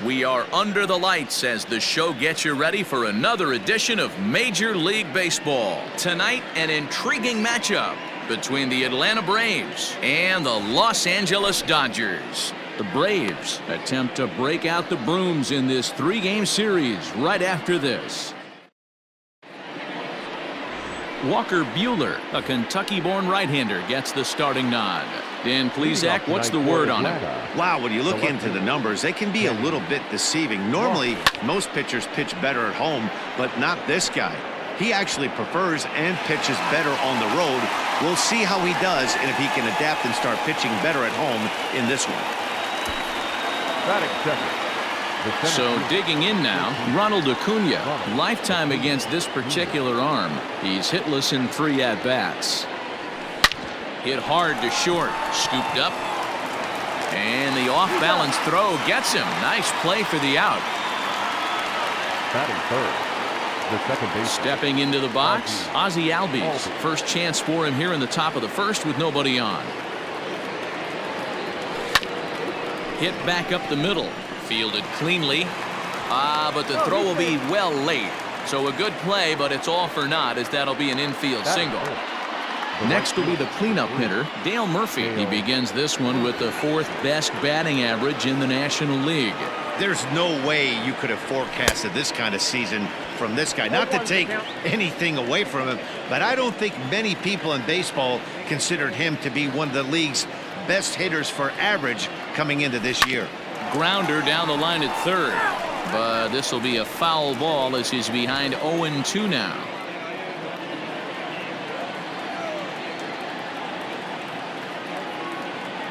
We are under the lights as the show gets you ready for another edition of Major League Baseball. Tonight, an intriguing matchup between the Atlanta Braves and the Los Angeles Dodgers. The Braves attempt to break out the brooms in this three-game series right after this. Walker Buehler, a Kentucky-born right-hander, gets the starting nod. Dan Plesac, what's the word on it? Wow, when you look into the numbers, they can be a little bit deceiving. Normally, most pitchers pitch better at home, but not this guy. He actually prefers and pitches better on the road. We'll see how he does and if he can adapt and start pitching better at home in this one. So digging in now, Ronald Acuna, lifetime against this particular arm. He's hitless in 3 at-bats. Hit hard to short, scooped up, and the off-balance throw gets him. Nice play for the out. Batting third, the second base. Stepping into the box, Ozzie Albies. First chance for him here in the top of the first with nobody on. Hit back up the middle. Fielded cleanly. But the throw will be well late. So a good play, but it's all for naught as that'll be an infield single. Next will be the cleanup hitter, Dale Murphy. He begins this one with the 4th best batting average in the National League. There's no way you could have forecasted this kind of season from this guy. Not to take anything away from him, but I don't think many people in baseball considered him to be one of the league's best hitters for average coming into this year. Grounder down the line at third, but this will be a foul ball as he's behind 0-2 now.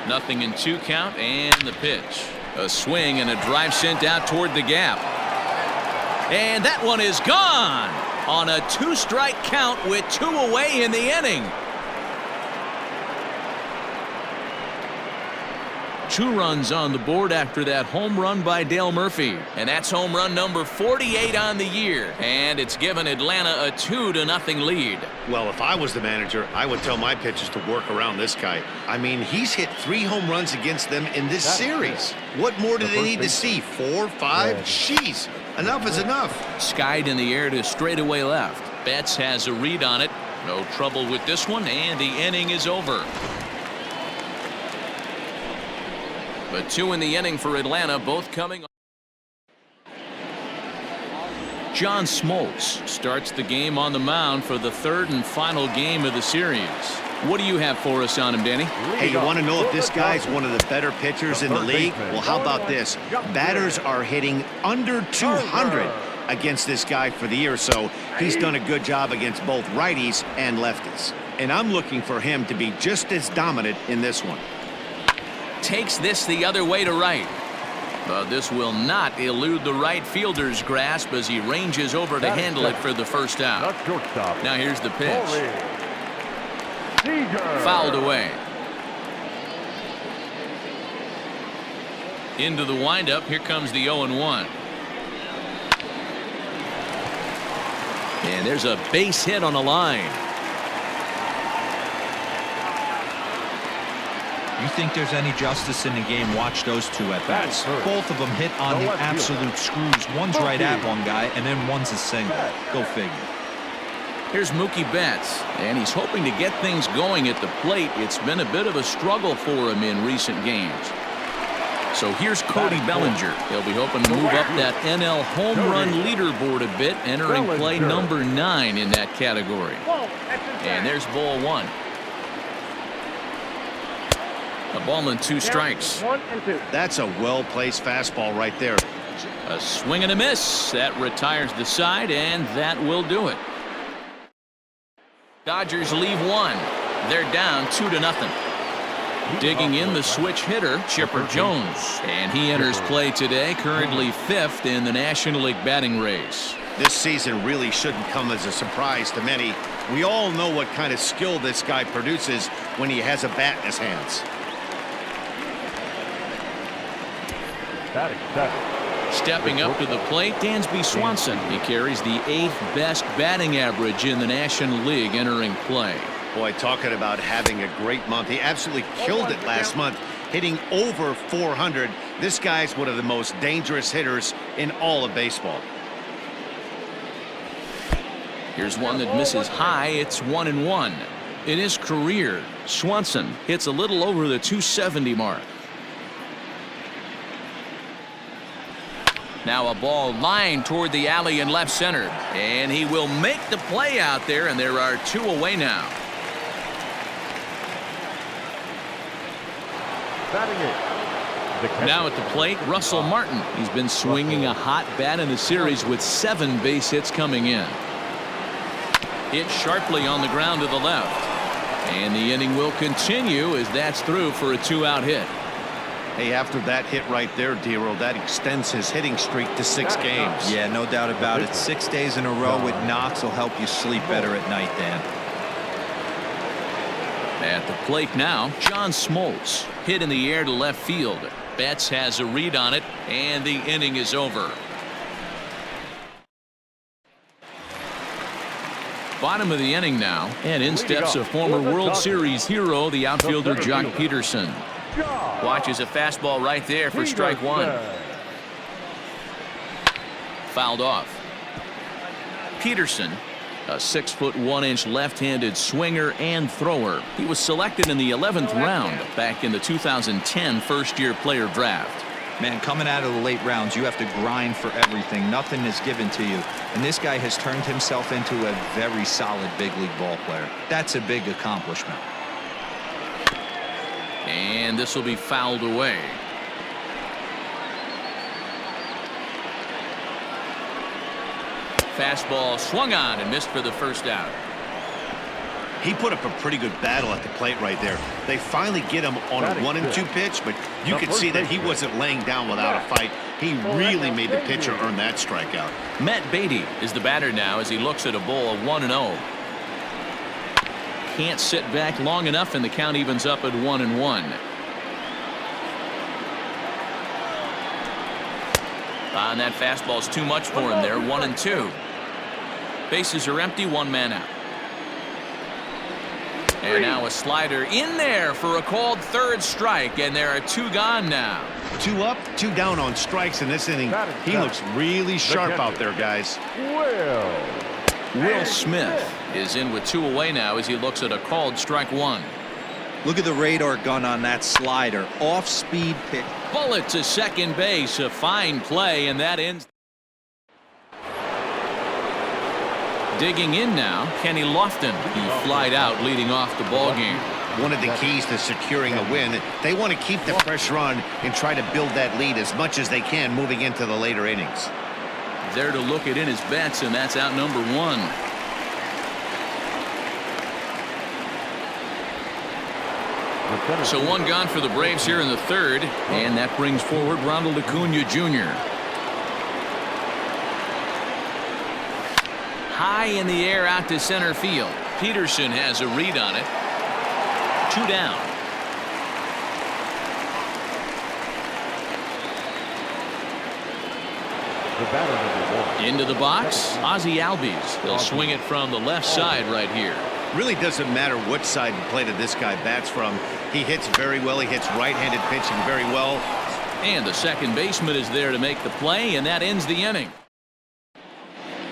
Nothing in 2 count, and the pitch. A swing and a drive sent out toward the gap. And that one is gone on a 2-strike count with 2 away in the inning. 2 runs on the board after that home run by Dale Murphy. And that's home run number 48 on the year. And it's given Atlanta a 2-0 lead. Well, if I was the manager, I would tell my pitchers to work around this guy. I mean, he's hit 3 home runs against them in this series. What more do they need to see? 4, 5? Jeez, enough is enough. Skied in the air to straightaway left. Betts has a read on it. No trouble with this one, and the inning is over. But 2 in the inning for Atlanta, both coming. John Smoltz starts the game on the mound for the 3rd and final game of the series. What do you have for us on him, Danny? Hey, you want to know if this guy's one of the better pitchers in the league? Well, how about this? Batters are hitting under 200 against this guy for the year, so he's done a good job against both righties and lefties. And I'm looking for him to be just as dominant in this one. Takes this the other way to right. But this will not elude the right fielder's grasp as he ranges over to handle it for the first out. Now here's the pitch. Fouled away. Into the windup. Here comes the 0-1. And there's a base hit on the line. You think there's any justice in the game? Watch those 2 at-bats. Both of them hit on the absolute screws. One's right at one guy, and then one's a single. Go figure. Here's Mookie Betts, and he's hoping to get things going at the plate. It's been a bit of a struggle for him in recent games. So here's Cody Bellinger. He'll be hoping to move up that NL home run leaderboard a bit, entering play number 9 in that category. And there's ball 1. A ball and 2 strikes. That's a well-placed fastball right there. A swing and a miss. That retires the side, and that will do it. Dodgers leave 1. They're down 2-0. Digging in the switch hitter, Chipper Jones. And he enters play today, currently 5th in the National League batting race. This season really shouldn't come as a surprise to many. We all know what kind of skill this guy produces when he has a bat in his hands. Stepping up to the plate, Dansby Swanson. He carries the 8th best batting average in the National League entering play. Boy, talking about having a great month. He absolutely killed it last month, hitting over 400. This guy's one of the most dangerous hitters in all of baseball. Here's one that misses high. It's 1-1. In his career, Swanson hits a little over the 270 mark. Now a ball lined toward the alley in left center, and he will make the play out there, and there are 2 away now. Now at the plate, Russell Martin. He's been swinging a hot bat in the series with 7 base hits coming in. Hit sharply on the ground to the left, and the inning will continue as that's through for a 2-out hit. Hey, after that hit right there, Dero, that extends his hitting streak to 6 games. Yeah, no doubt about it. 6 days in a row with knocks will help you sleep better at night, Dan. At the plate now, John Smoltz. Hit in the air to left field. Betts has a read on it, and the inning is over. Bottom of the inning now, and in steps a former World Series hero, the outfielder Jock Peterson. Watches a fastball right there for strike 1. Fouled off. Peterson, a 6'1" left-handed swinger and thrower. He was selected in the 11th round back in the 2010 first-year player draft. Man, coming out of the late rounds, you have to grind for everything. Nothing is given to you. And this guy has turned himself into a very solid big league ball player. That's a big accomplishment. And this will be fouled away. Fastball swung on and missed for the first out. He put up a pretty good battle at the plate right there. They finally get him on a 1-2 pitch, but you could see that he wasn't laying down without a fight. He really made the pitcher earn that strikeout. Matt Beatty is the batter now as he looks at a ball of 1-0. Can't sit back long enough, and the count evens up at 1-1. And that fastball's too much for him there. 1-2. Bases are empty, 1 man out. And now a slider in there for a called 3rd strike, and there are 2 gone now. 2 up, 2 down on strikes in this inning. He looks really sharp out there, guys. Will Smith is in with 2 away now as he looks at a called strike 1. Look at the radar gun on that slider. Off-speed pitch. Bullet to second base. A fine play, and that ends. Digging in now, Kenny Lofton. He flied out leading off the ball game. One of the keys to securing a win, they want to keep the pressure on and try to build that lead as much as they can moving into the later innings. There to look it in his bets, and that's out number 1. So 1 gone for the Braves here in the 3rd, and that brings forward Ronald Acuna Jr. High in the air out to center field. Peterson has a read on it. 2 down. The batter, number 1. Into the box, Ozzie Albies. He'll swing it from the left side right here. Really doesn't matter what side of the plate that this guy bats from. He hits very well. He hits right-handed pitching very well. And the second baseman is there to make the play, and that ends the inning.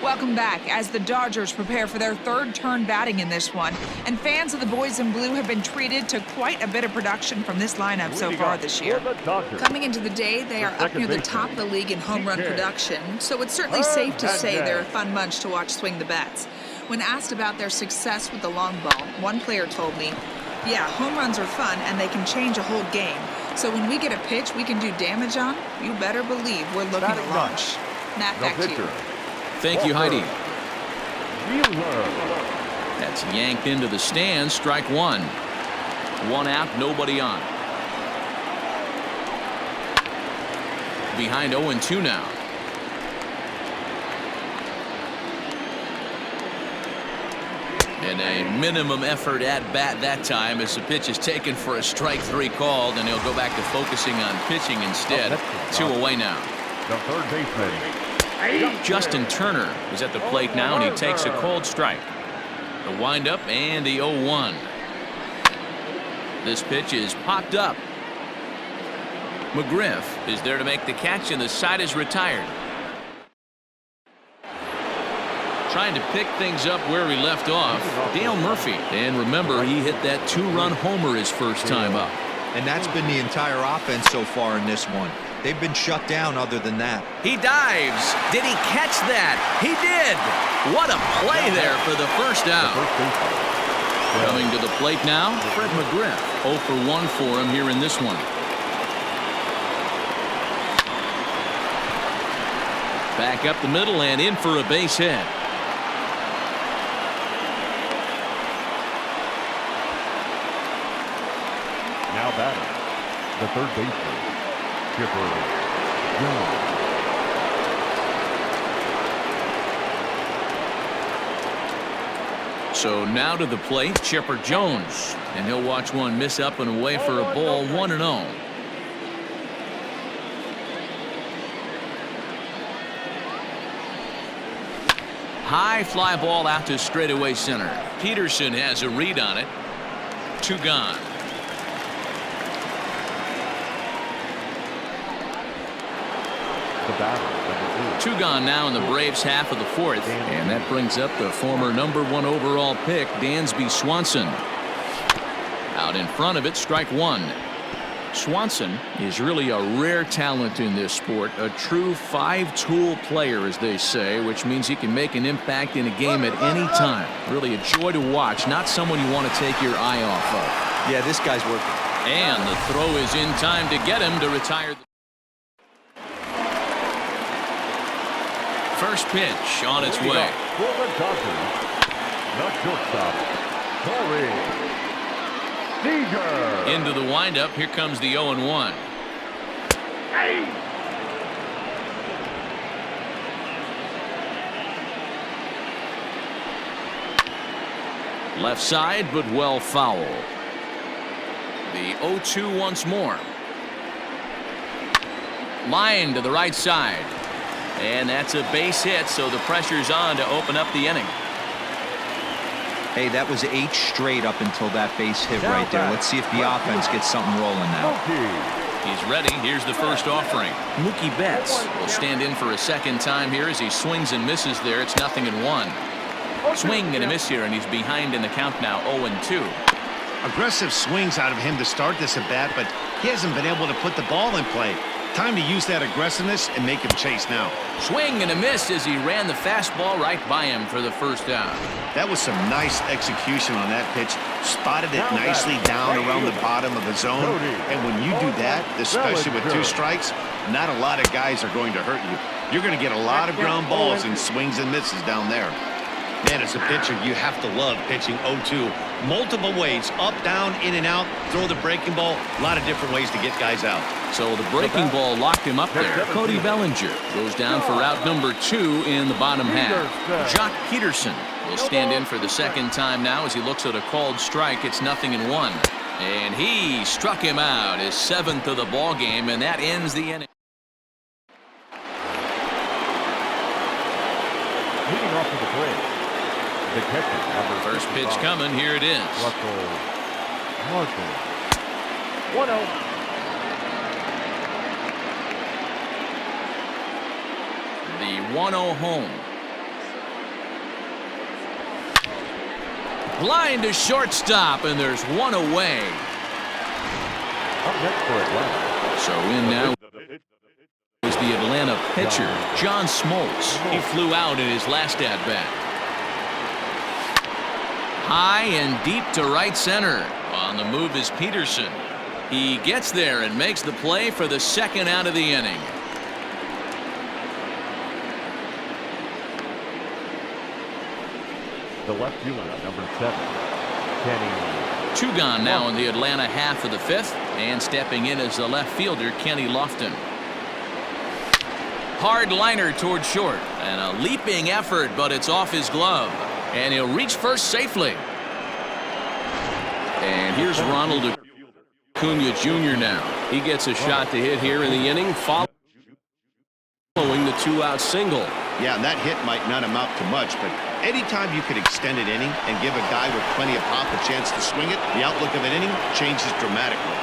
Welcome back as the Dodgers prepare for their 3rd turn batting in this one. And fans of the boys in blue have been treated to quite a bit of production from this lineup so far this year. Coming into the day, they are up near the top of the league in home run production, so it's certainly safe to say they're a fun bunch to watch swing the bats. When asked about their success with the long ball, one player told me, "Yeah, home runs are fun and they can change a whole game. So when we get a pitch we can do damage on, you better believe we're looking to launch." Matt, back to you. Thank you, Heidi. That's yanked into the stands. Strike 1. 1 out, nobody on. Behind 0-2 now. And a minimum effort at bat that time as the pitch is taken for a strike 3 called, and he'll go back to focusing on pitching instead. 2 away now. The 3rd baseman, Justin Turner is at the plate now, and he takes a called strike. The windup and the 0-1. This pitch is popped up. McGriff is there to make the catch, and the side is retired. Trying to pick things up where he left off, Dale Murphy. And remember, he hit that 2-run homer his first time up. And that's been the entire offense so far in this one. They've been shut down other than that. He dives. Did he catch that? He did. What a play there for the first out. Coming to the plate now, Fred McGriff. 0 for 1 for him here in this one. Back up the middle and in for a base hit. Now batting, the third baseman, Chipper Jones. So now to the plate, Chipper Jones. And he'll watch one miss up and away for a ball, 1-0. High fly ball out to straightaway center. Peterson has a read on it. 2 gone. The batter, 2 gone now in the Braves' half of the 4th. And that brings up the former #1 overall pick, Dansby Swanson. Out in front of it, strike 1. Swanson is really a rare talent in this sport, a true 5-tool player, as they say, which means he can make an impact in a game at any time. Really a joy to watch, not someone you want to take your eye off of. Yeah, this guy's working. And the throw is in time to get him to retire. First pitch on its way. For the Dodgers, the shortstop, Corey Seager. Into the windup. Here comes the 0-1. Left side, but well foul. The 0-2 once more. Line to the right side. And that's a base hit, so the pressure's on to open up the inning. Hey, that was 8 straight up until that base hit right there. Let's see if the offense gets something rolling now. He's ready. Here's the first offering. Mookie Betts will stand in for a second time here as he swings and misses there. It's 0-1. Swing and a miss here, and he's behind in the count now, 0-2. Aggressive swings out of him to start this at bat, but he hasn't been able to put the ball in play. Time to use that aggressiveness and make him chase now. Swing and a miss as he ran the fastball right by him for the first out. That was some nice execution on that pitch. Spotted it nicely down around the bottom of the zone. And when you do that, especially with 2 strikes, not a lot of guys are going to hurt you. You're going to get a lot of ground balls and swings and misses down there. Man, as a pitcher, you have to love pitching 0-2. Multiple ways, up, down, in and out, throw the breaking ball. A lot of different ways to get guys out. So the breaking ball locked him up there. Cody Bellinger goes down for out #2 in the bottom half. Jock Peterson will stand in for the second time now as he looks at a called strike. It's 0-1. And he struck him out, his 7th of the ball game, and that ends the inning. Leading off to the plate, the catcher, number First pitch coming. Here it is. Russell Martin. 1-0. The 1-0 home. Line to shortstop, and there's one away. Up next for Atlanta. So in now is the Atlanta pitcher, John Smoltz. He flew out in his last at-bat. High and deep to right center. On the move is Peterson. He gets there and makes the play for the second out of the inning. The left fielder, number 7, Kenny. 2 gone now in the Atlanta half of the 5th, and stepping in as the left fielder, Kenny Lofton. Hard liner toward short, and a leaping effort, but it's off his glove, and he'll reach first safely. And here's Ronald Acuna Jr. now. He gets a shot to hit here in the inning, following the 2-out single. Yeah, and that hit might not amount to much, but anytime you could extend an inning and give a guy with plenty of pop a chance to swing it, the outlook of an inning changes dramatically.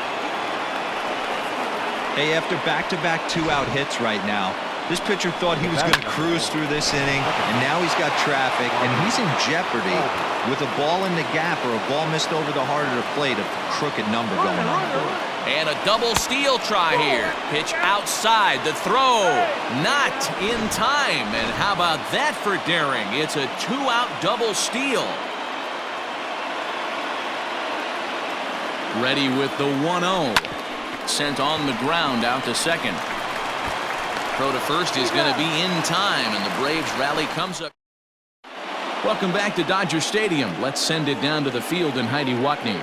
Hey, after back-to-back two-out hits right now, this pitcher thought he was going to cruise through this inning, and now he's got traffic, and he's in jeopardy with a ball in the gap or a ball missed over the heart of the plate, a crooked number going on the board. And a double steal try here. Pitch outside. The throw not in time. And how about that for daring? It's a two-out double steal. Ready with the 1-0. Sent on the ground out to second. Throw to first is going to be in time, and the Braves rally comes up. Welcome back to Dodger Stadium. Let's send it down to the field in Heidi Watney.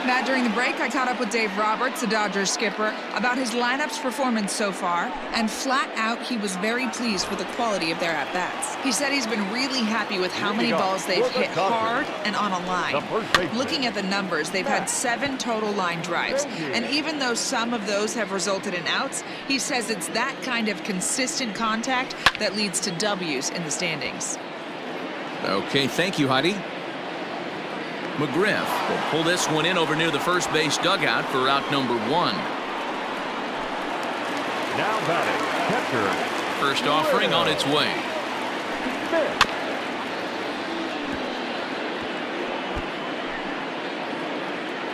Matt, during the break, I caught up with Dave Roberts, the Dodgers skipper, about his lineup's performance so far, and flat out, he was very pleased with the quality of their at-bats. He said he's been really happy with how many balls they've hit hard and on a line. Looking at the numbers, they've had 7 total line drives, and even though some of those have resulted in outs, he says it's that kind of consistent contact that leads to W's in the standings. Okay, thank you, Heidi. McGriff will pull this one in over near the first base dugout for out number 1. Now batting, catcher. First offering on its way.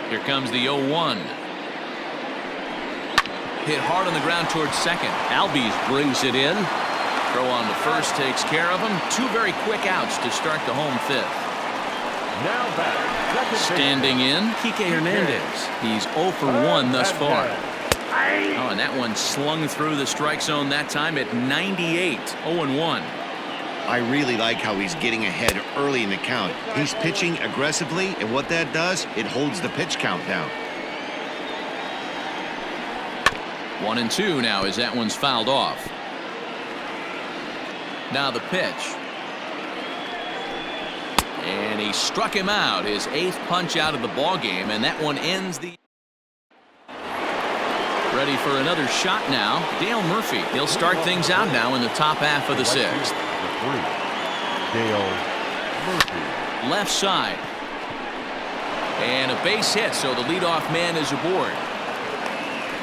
Here comes the 0-1. Hit hard on the ground towards second. Albies brings it in. Throw on to first takes care of him. 2 very quick outs to start the home 5th. Now batting, Standing in, Kike Hernandez. He's 0 for 1 thus far. Oh, and that one slung through the strike zone that time at 98. 0-1. I really like how he's getting ahead early in the count. He's pitching aggressively, and what that does, it holds the pitch count down. 1-2 now as that one's fouled off. Now the pitch. And he struck him out, his 8th punch out of the ball game, and that one ends the. Ready for another shot now. Dale Murphy. He'll start things out now in the top half of the 6th. Dale Murphy. Left side. And a base hit, so the leadoff man is aboard.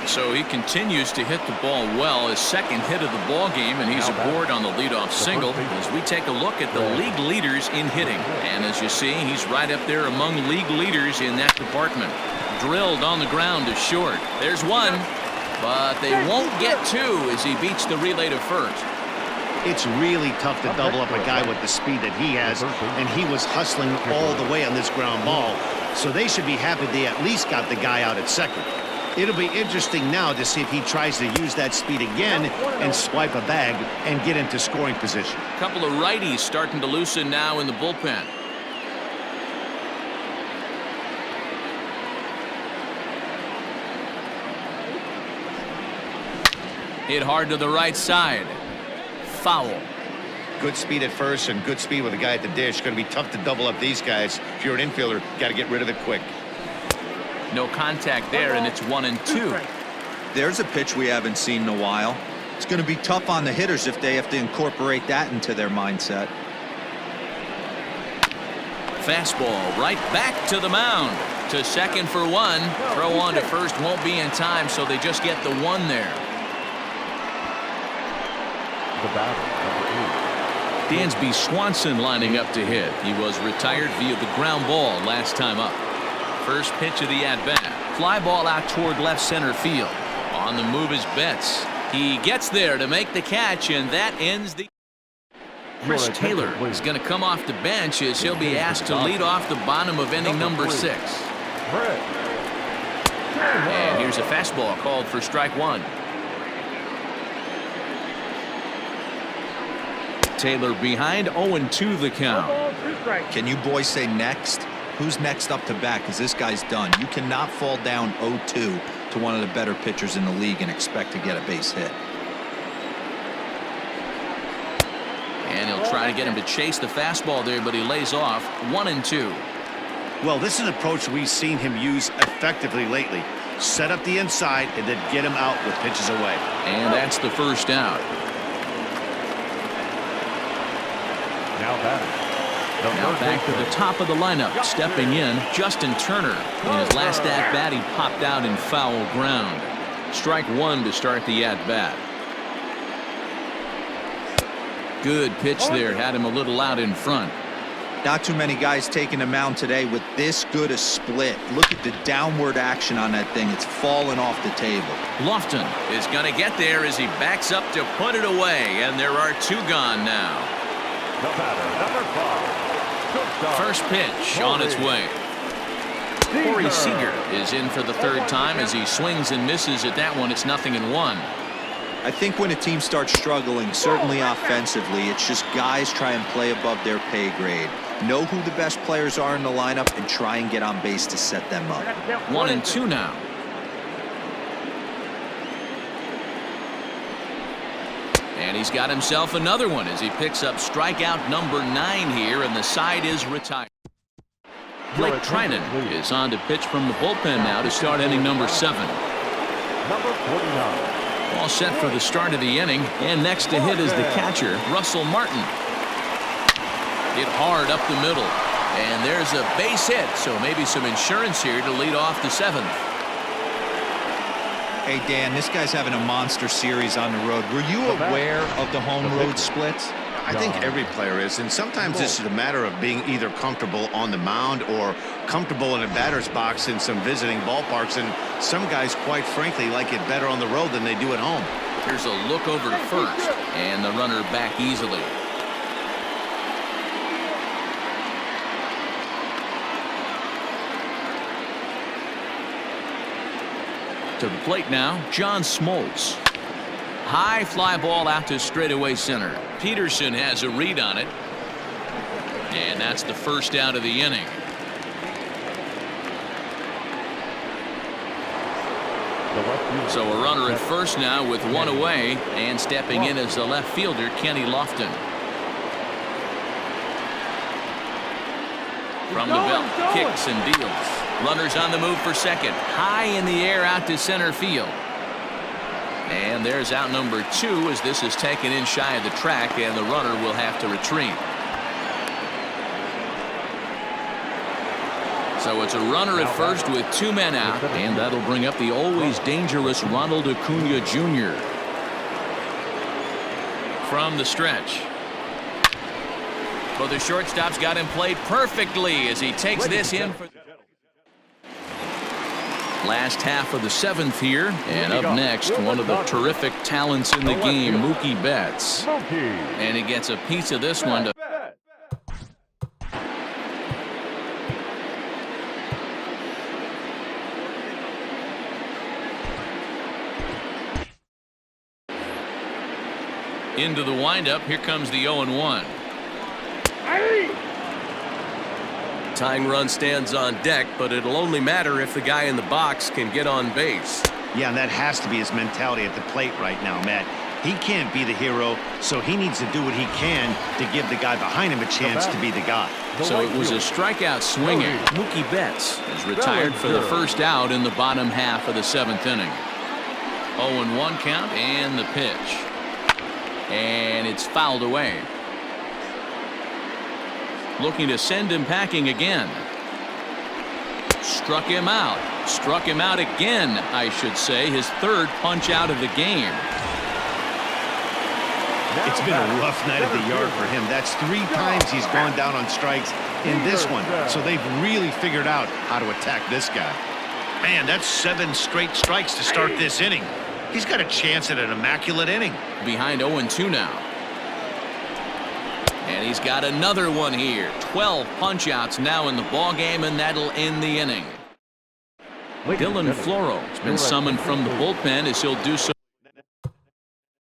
So he continues to hit the ball well, his 2nd hit of the ball game, and he's aboard on the leadoff single as we take a look at the league leaders in hitting. And as you see, he's right up there among league leaders in that department. Drilled on the ground to short. There's one, but they won't get 2 as he beats the relay to first. It's really tough to double up a guy with the speed that he has, and he was hustling all the way on this ground ball. So they should be happy they at least got the guy out at second. It'll be interesting now to see if he tries to use that speed again and swipe a bag and get into scoring position. A couple of righties starting to loosen now in the bullpen. Hit hard to the right side. Foul. Good speed at first and good speed with a guy at the dish. Going to be tough to double up these guys. If you're an infielder, got to get rid of it quick. No contact there, and it's 1-2. There's a pitch we haven't seen in a while. It's going to be tough on the hitters if they have to incorporate that into their mindset. Fastball right back to the mound. To second for 1. Throw on to first won't be in time, so they just get the 1 there. The batter, number 8. Dansby Swanson lining up to hit. He was retired via the ground ball last time up. First pitch of the at-bat. Fly ball out toward left center field. On the move is Betts. He gets there to make the catch, and that ends the. Chris Taylor is going to come off the bench as he'll be asked to lead off the bottom of inning number 6. And here's a fastball called for strike 1. Taylor behind, 0-2 the count. Can you boys say next? Who's next up to bat? Because this guy's done. You cannot fall down 0-2 to one of the better pitchers in the league and expect to get a base hit. And he'll try to get him to chase the fastball there, but he lays off. 1-2. Well, this is an approach we've seen him use effectively lately. Set up the inside and then get him out with pitches away. And that's the first out. Now batting. Now back to the top of the lineup, stepping in, Justin Turner. In his last at-bat, he popped out in foul ground. Strike one to start the at-bat. Good pitch there. Had him a little out in front. Not too many guys taking the mound today with this good a split. Look at the downward action on that thing. It's falling off the table. Lofton is going to get there as he backs up to put it away, and there are two gone now. The batter, number 5. First pitch on its way. Corey Seager is in for the third time as he swings and misses at that one. It's 0-1. I think when a team starts struggling, certainly offensively, it's just guys try and play above their pay grade. Know who the best players are in the lineup and try and get on base to set them up. 1-2 now. And he's got himself another one as he picks up strikeout number 9 here, and the side is retired. Blake Trinan is on to pitch from the bullpen now to start inning number 7. Number 49. All set for the start of the inning, and next to hit is the catcher, Russell Martin. Hit hard up the middle, and there's a base hit, so maybe some insurance here to lead off the 7th. Hey, Dan, this guy's having a monster series on the road. Were you aware of the home road splits? I think every player is, and sometimes this is a matter of being either comfortable on the mound or comfortable in a batter's box in some visiting ballparks, and some guys, quite frankly, like it better on the road than they do at home. Here's a look over to first, and the runner back easily. To the plate now, John Smoltz. High fly ball out to straightaway center. Peterson has a read on it. And that's the first out of the inning. So a runner at first now with one away, and stepping in as the left fielder, Kenny Lofton. From the belt, kicks and deals. Runners on the move for second. High in the air out to center field. And there's out number 2 as this is taken in shy of the track, and the runner will have to retreat. So it's a runner at first with 2 men out, and that'll bring up the always dangerous Ronald Acuna Jr. From the stretch. Well, the shortstop's got him played perfectly as he takes this in for last half of the 7th here, and up next, one of the terrific talents in the game, Mookie Betts. And he gets a piece of this one to into the windup. Here comes the 0-1. Tying run stands on deck, but it'll only matter if the guy in the box can get on base. Yeah, and that has to be his mentality at the plate right now, Matt. He can't be the hero, so he needs to do what he can to give the guy behind him a chance to be the guy. So it was a strikeout swinging. Mookie Betts is retired for the first out in the bottom half of the 7th inning. 0-1 count, and the pitch. And it's fouled away. Looking to send him packing again. Struck him out. Struck him out again, I should say. His 3rd punch out of the game. It's been a rough night at the yard for him. That's 3 times he's gone down on strikes in this one. So they've really figured out how to attack this guy. Man, that's 7 straight strikes to start this inning. He's got a chance at an immaculate inning. Behind 0-2 now. And he's got another one here. 12 punch-outs now in the ballgame, and that'll end the inning. Dylan Floro has been summoned from the bullpen as he'll do so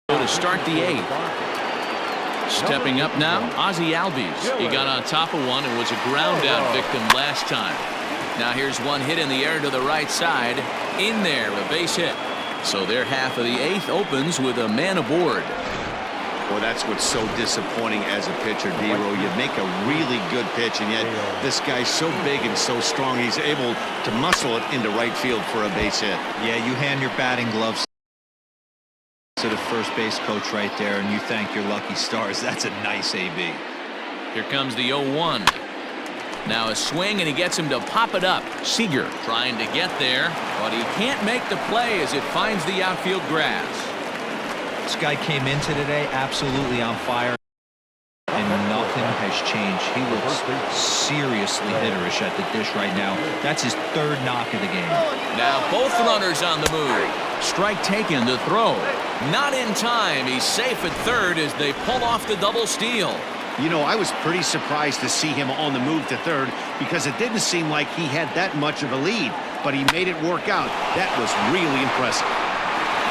to start the 8th. Stepping up now, Ozzie Albies. He got on top of one and was a ground-out victim last time. Now here's one hit in the air to the right side. In there, a base hit. So their half of the 8th opens with a man aboard. Well, that's what's so disappointing as a pitcher, D-Row. You make a really good pitch, and yet this guy's so big and so strong, he's able to muscle it into right field for a base hit. Yeah, you hand your batting gloves to the first base coach right there, and you thank your lucky stars. That's a nice AB. Here comes the 0-1. Now a swing, and he gets him to pop it up. Seager trying to get there, but he can't make the play as it finds the outfield grass. This guy came into today absolutely on fire, and nothing has changed. He looks seriously hitterish at the dish right now. That's his third knock of the game. Now both runners on the move. Strike taken, the throw. Not in time. He's safe at third as they pull off the double steal. You know, I was pretty surprised to see him on the move to third because it didn't seem like he had that much of a lead, but he made it work out. That was really impressive.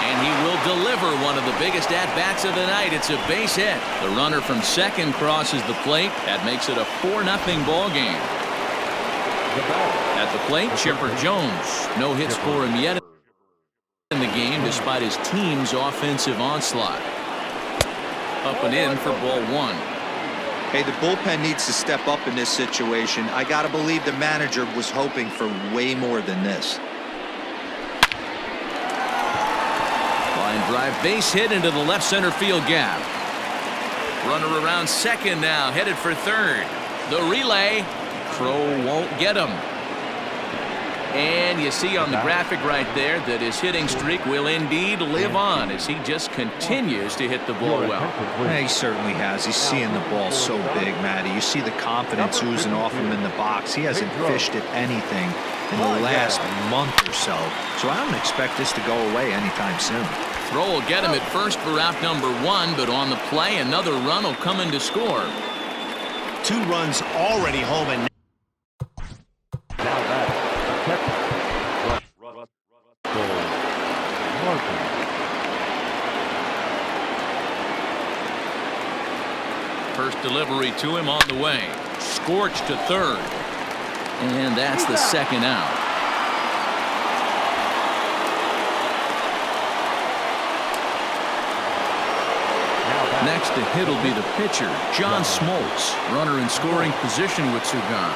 And he will deliver one of the biggest at-bats of the night. It's a base hit. The runner from second crosses the plate. That makes it a 4-0 ball game. At the plate, Chipper Jones. No hits for him yet in the game despite his team's offensive onslaught. Up and in for ball one. Hey, the bullpen needs to step up in this situation. I got to believe the manager was hoping for way more than this. Line drive base hit into the left center field gap. Runner around second now, headed for third. The relay. Crow won't get him. And you see on the graphic right there that his hitting streak will indeed live on as he just continues to hit the ball well. Yeah, he certainly has. He's seeing the ball so big, Matty. You see the confidence oozing off him in the box. He hasn't fished at anything in the last month or so. So I don't expect this to go away anytime soon. Throw will get him at first for out number one, but on the play, another run will come in to score. 2 runs already home, and first delivery to him on the way. Scorched to third. And that's the second out. Next to hit will be the pitcher, John Smoltz. Runner in scoring position with Sugan.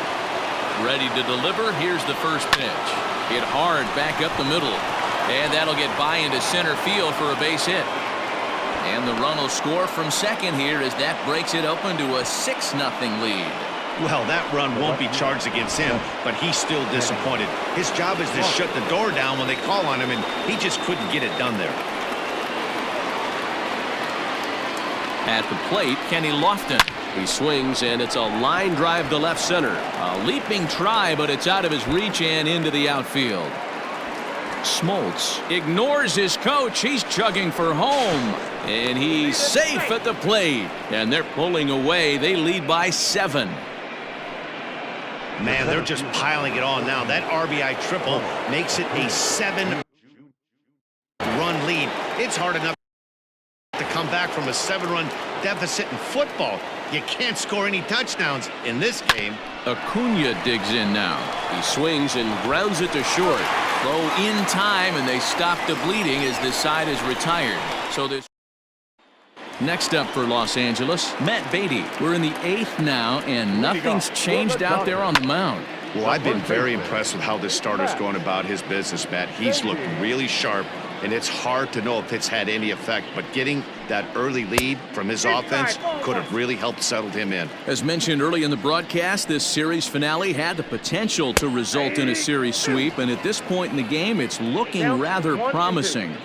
Ready to deliver. Here's the first pitch. Hit hard back up the middle. And that'll get by into center field for a base hit. And the run will score from second here as that breaks it open to a 6-0 lead. well, that run won't be charged against him, but he's still disappointed. His job is to shut the door down when they call on him, and he just couldn't get it done there. At the plate, Kenny Lofton. He swings, and it's a line drive to left center. A leaping try, but it's out of his reach and into the outfield. Smoltz ignores his coach. He's chugging for home, and he's safe at the plate. And they're pulling away. They lead by 7. Man, they're just piling it on now. That RBI triple makes it a 7-run lead. It's hard enough to come back from a 7-run deficit in football. You can't score any touchdowns in this game. Acuna digs in now. He swings and grounds it to short. Throw in time, and they stop the bleeding as this side is retired. So this. Next up for Los Angeles, Matt Beatty. We're in the 8th now, and nothing's changed out there on the mound. Well, I've been very impressed with how this starter's going about his business, Matt. He's looked really sharp, and it's hard to know if it's had any effect, but getting that early lead from his offense could have really helped settle him in. As mentioned early in the broadcast, this series finale had the potential to result in a series sweep, and at this point in the game, it's looking rather promising.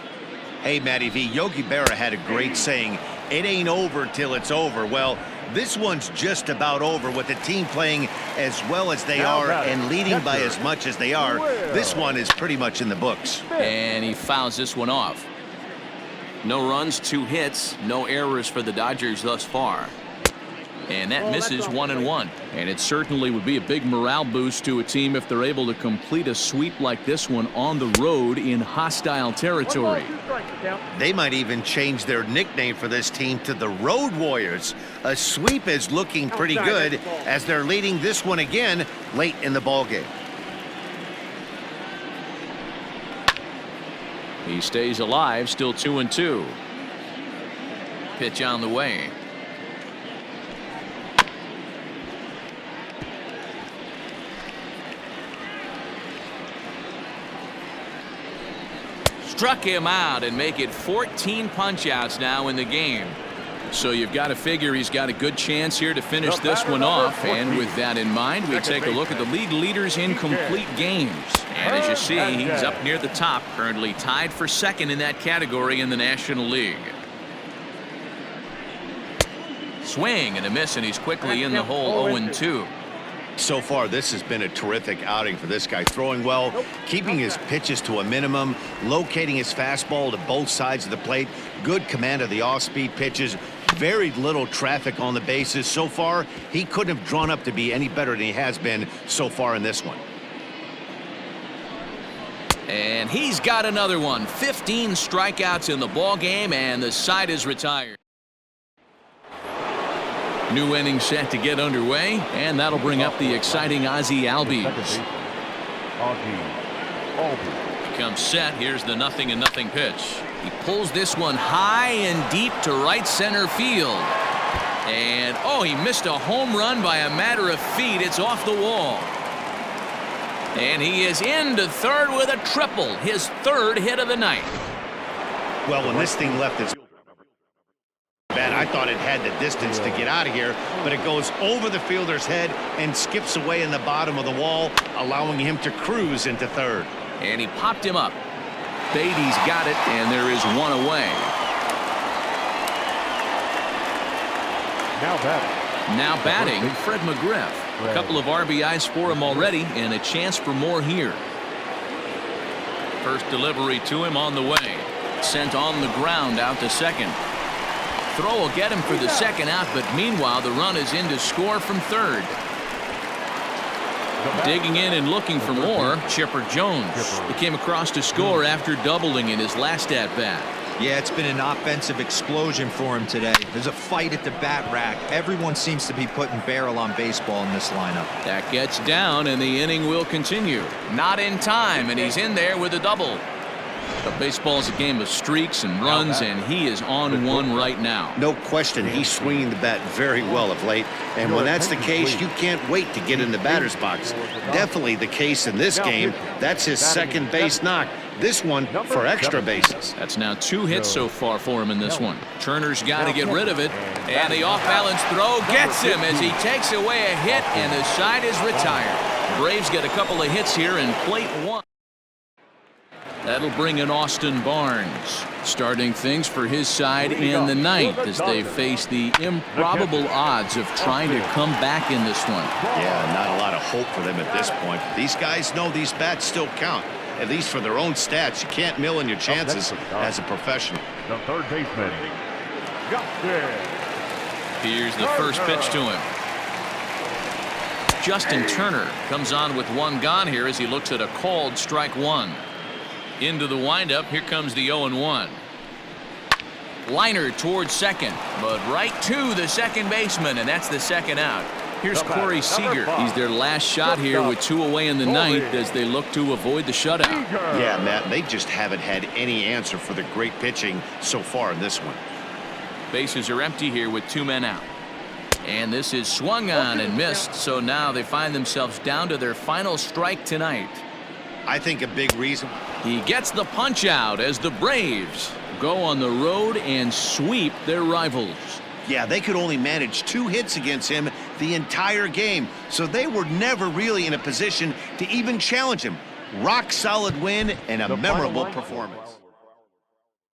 Hey, Matty V, Yogi Berra had a great saying, "It ain't over till it's over." Well, this one's just about over with the team playing as well as they are and leading by as much as they are. This one is pretty much in the books. And he fouls this one off. No runs, 2 hits, no errors for the Dodgers thus far. And that misses 1-1. And it certainly would be a big morale boost to a team if they're able to complete a sweep like this one on the road in hostile territory. They might even change their nickname for this team to the Road Warriors. A sweep is looking pretty good as they're leading this one again late in the ballgame. He stays alive, still 2-2. Pitch on the way. Struck him out and make it 14 punch-outs now in the game. So you've got to figure he's got a good chance here to finish this one off. And with that in mind, we take a look at the league leaders in complete games. And as you see, he's up near the top, currently tied for second in that category in the National League. Swing and a miss, and he's quickly in the hole 0-2. So far, this has been a terrific outing for this guy. Throwing well, keeping his pitches to a minimum, locating his fastball to both sides of the plate, good command of the off-speed pitches, very little traffic on the bases. So far, he couldn't have drawn up to be any better than he has been so far in this one. And he's got another one. 15 strikeouts in the ball game, and the side is retired. New inning set to get underway, and that'll bring up the exciting Ozzie Albies. He comes set. Here's the 0-0 pitch. He pulls this one high and deep to right center field. And, oh, he missed a home run by a matter of feet. It's off the wall. And he is into third with a triple, his third hit of the night. Well, when this thing left its bat, I thought it had the distance to get out of here, but it goes over the fielder's head and skips away in the bottom of the wall, allowing him to cruise into third. And he popped him up. Beatty's got it, and there is one away. Now batting, Fred McGriff. A couple of RBIs for him already, and a chance for more here. First delivery to him on the way. Sent on the ground out to second. Throw will get him for the second out, but meanwhile the run is in to score from third. Digging in and looking for more, Chipper Jones. He came across to score after doubling in his last at-bat. Yeah, it's been an offensive explosion for him today. There's a fight at the bat rack. Everyone seems to be putting barrel on baseball in this lineup. That gets down, and the inning will continue. Not in time, and he's in there with a double. But baseball is a game of streaks and runs, and he is on one right now. No question, he's swinging the bat very well of late. And when that's the case, you can't wait to get in the batter's box. Definitely the case in this game. That's his second base knock. This one for extra bases. That's now 2 hits so far for him in this one. Turner's got to get rid of it. And the off-balance throw gets him as he takes away a hit, and the side is retired. Braves get a couple of hits here in plate 1. That'll bring in Austin Barnes, starting things for his side in the ninth as they face the improbable odds of trying to come back in this one. Yeah, not a lot of hope for them at this point. These guys know these bats still count, at least for their own stats. You can't mill in your chances as a professional. The third baseman. Here's the first pitch to him. Justin Turner comes on with one gone here as he looks at a called strike one. Into the windup. Here comes the 0-1. Liner towards second, but right to the second baseman, and that's the second out. Here's Corey Seager. He's their last shot here with 2 away in the ninth as they look to avoid the shutout. Yeah, Matt, they just haven't had any answer for the great pitching so far in this one. Bases are empty here with 2 men out. And this is swung on and missed, so now they find themselves down to their final strike tonight. I think a big reason. He gets the punch out as the Braves go on the road and sweep their rivals. Yeah, they could only manage 2 hits against him the entire game, so they were never really in a position to even challenge him. Rock solid win and a memorable performance.